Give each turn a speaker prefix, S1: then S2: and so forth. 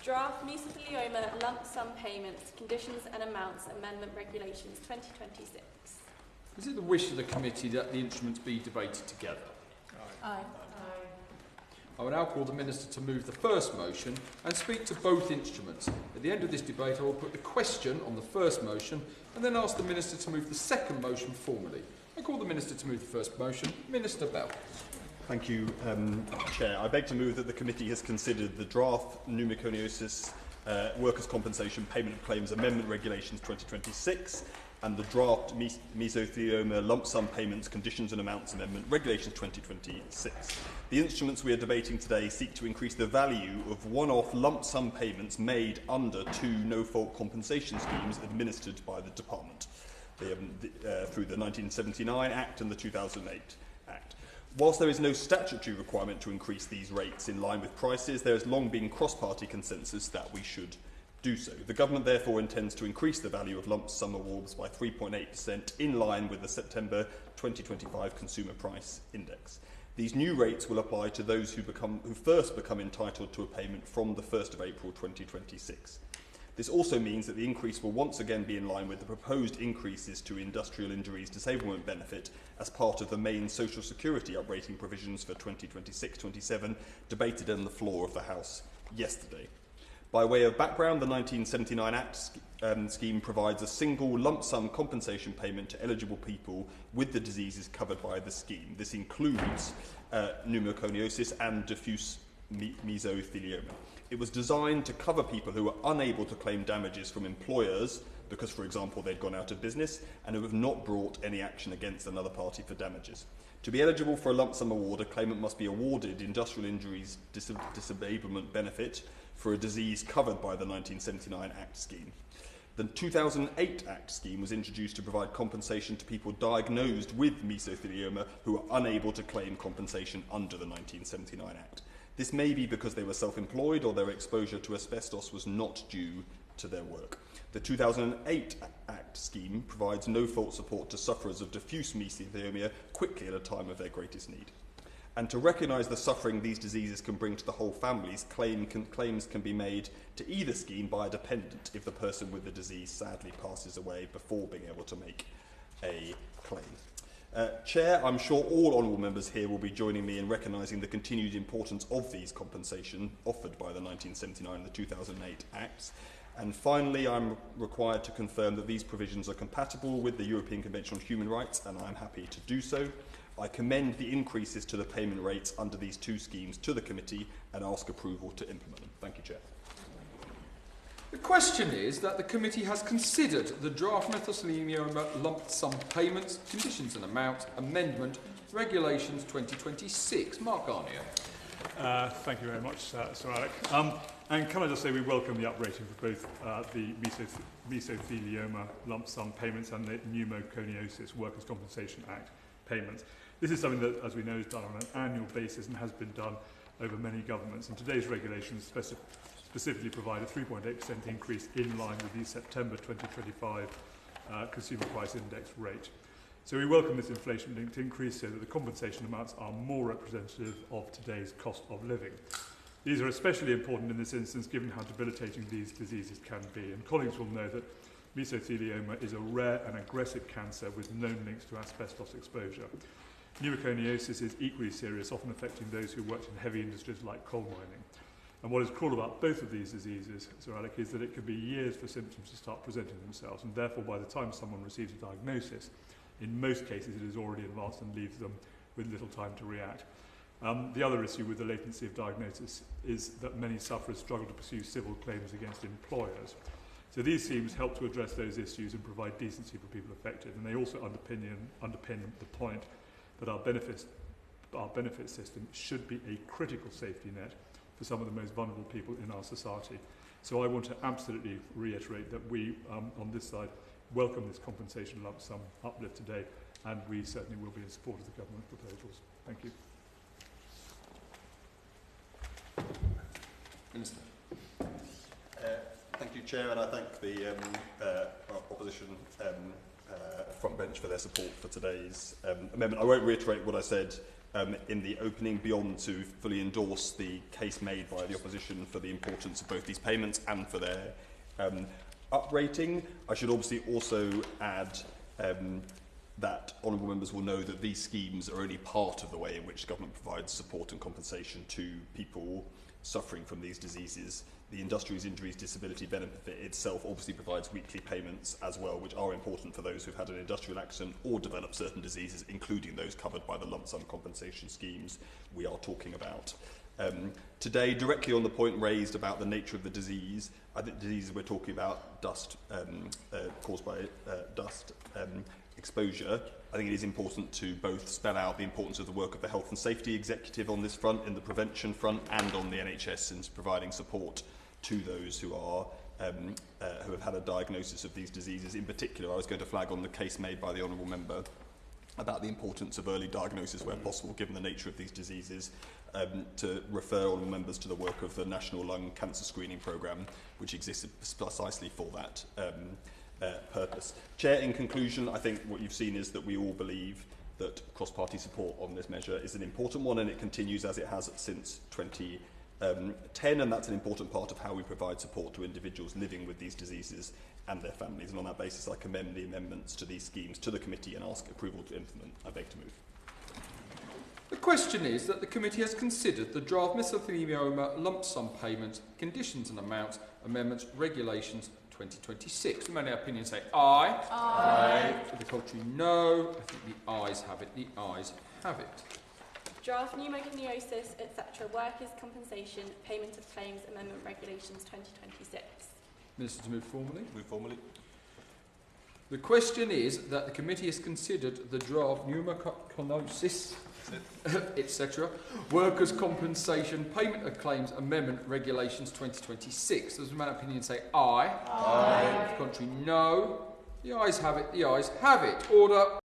S1: Draft Mesothelioma Lump Sum Payments, Conditions and Amounts Amendment Regulations 2026.
S2: Is it the wish of the committee that the instruments be debated together?
S1: Aye.
S2: I will now call the Minister to move the first motion and speak to both instruments. At the end of this debate, I will put the question on the first motion and then ask the Minister to move the second motion formally. I call the Minister to move the first motion. Minister Bell.
S3: Thank you, Chair. I beg to move that the committee has considered the draft Pneumoconiosis Workers' Compensation Payment of Claims Amendment Regulations 2026 and the draft Mesothelioma Lump Sum Payments Conditions and Amounts Amendment Regulations 2026. The instruments we are debating today seek to increase the value of one-off lump sum payments made under two no-fault compensation schemes administered by the Department through the 1979 Act and the 2008 Act. Whilst there is no statutory requirement to increase these rates in line with prices, there has long been cross-party consensus that we should do so. The Government therefore intends to increase the value of lump sum awards by 3.8% in line with the September 2025 Consumer Price Index. These new rates will apply to those who first become entitled to a payment from the 1st of April 2026. This also means that the increase will once again be in line with the proposed increases to industrial injuries disablement benefit as part of the main social security uprating provisions for 2026-27 debated on the floor of the House yesterday. By way of background, the 1979 Act scheme provides a single lump sum compensation payment to eligible people with the diseases covered by the scheme. This includes pneumoconiosis and diffuse mesothelioma. It was designed to cover people who are unable to claim damages from employers because, for example, they'd gone out of business and who have not brought any action against another party for damages. To be eligible for a lump sum award, a claimant must be awarded industrial injuries disablement benefit for a disease covered by the 1979 Act scheme. The 2008 Act scheme was introduced to provide compensation to people diagnosed with mesothelioma who are unable to claim compensation under the 1979 Act. This may be because they were self-employed or their exposure to asbestos was not due to their work. The 2008 Act scheme provides no-fault support to sufferers of diffuse mesothelioma quickly at a time of their greatest need. And to recognise the suffering these diseases can bring to the whole families, claims can be made to either scheme by a dependent if the person with the disease sadly passes away before being able to make a claim. Chair, I'm sure all honourable members here will be joining me in recognising the continued importance of these compensation offered by the 1979 and the 2008 Acts. And finally, I'm required to confirm that these provisions are compatible with the European Convention on Human Rights, and I'm happy to do so. I commend the increases to the payment rates under these two schemes to the committee and ask approval to implement them. Thank you, Chair.
S2: The question is that the committee has considered the draft Mesothelioma Lump Sum Payments, Conditions and Amount Amendment Regulations 2026. Mark Garnier.
S4: Thank you very much, Sir Alec. And can I just say we welcome the uprating for both the Mesothelioma Lump Sum Payments and the Pneumoconiosis Workers' Compensation Act payments. This is something that, as we know, is done on an annual basis and has been done over many governments. And today's regulations specifically provide a 3.8% increase in line with the September 2025 Consumer Price Index rate. So we welcome this inflation-linked increase so that the compensation amounts are more representative of today's cost of living. These are especially important in this instance given how debilitating these diseases can be. And colleagues will know that mesothelioma is a rare and aggressive cancer with known links to asbestos exposure. Pneumoconiosis is equally serious, often affecting those who worked in heavy industries like coal mining. And what is cruel about both of these diseases, Sir Alec, is that it can be years for symptoms to start presenting themselves, and therefore by the time someone receives a diagnosis, in most cases it is already advanced and leaves them with little time to react. The other issue with the latency of diagnosis is that many sufferers struggle to pursue civil claims against employers. So these schemes help to address those issues and provide decency for people affected, and they also underpin the point that our benefit system should be a critical safety net for some of the most vulnerable people in our society. So I want to absolutely reiterate that we, on this side, welcome this compensation lump sum uplift today, and we certainly will be in support of the government proposals. Thank you.
S2: Minister.
S3: Thank you, Chair, and I thank the opposition front bench for their support for today's amendment. I won't reiterate what I said in the opening, beyond to fully endorse the case made by the opposition for the importance of both these payments and for their uprating. I should obviously also add that honourable members will know that these schemes are only part of the way in which government provides support and compensation to people suffering from these diseases. The Industrious Injuries Disability Benefit itself obviously provides weekly payments as well, which are important for those who've had an industrial accident or developed certain diseases, including those covered by the lump sum compensation schemes we are talking about. Today, directly on the point raised about the nature of the disease, I think the diseases we're talking about, dust caused by dust exposure, I think it is important to both spell out the importance of the work of the Health and Safety Executive on this front, in the prevention front, and on the NHS in providing support to those who are who have had a diagnosis of these diseases. In particular, I was going to flag on the case made by the honourable member about the importance of early diagnosis where possible, given the nature of these diseases, to refer honourable members to the work of the National Lung Cancer Screening Programme, which existed precisely for that purpose. Chair, in conclusion, I think what you've seen is that we all believe that cross-party support on this measure is an important one, and it continues as it has since 2010, and that's an important part of how we provide support to individuals living with these diseases and their families. And on that basis, I commend the amendments to these schemes to the committee and ask approval to implement. I beg to move.
S2: The question is that the committee has considered the draft Mesothelioma lump sum payment, conditions and amounts, amendments, regulations 2026. The many opinions say aye. Aye. To the contrary, no. I think the ayes have it. The ayes have it.
S1: Draft Pneumoconiosis, etc. Workers' Compensation, Payment of Claims, Amendment Regulations 2026.
S2: Minister to move formally.
S3: Move formally.
S2: The question is that the committee has considered the draft Pneumoconiosis, etc. Workers' Compensation, Payment of Claims, Amendment Regulations 2026. Does the man opinion say aye? Aye. To the contrary, no. The ayes have it. The ayes have it. Order.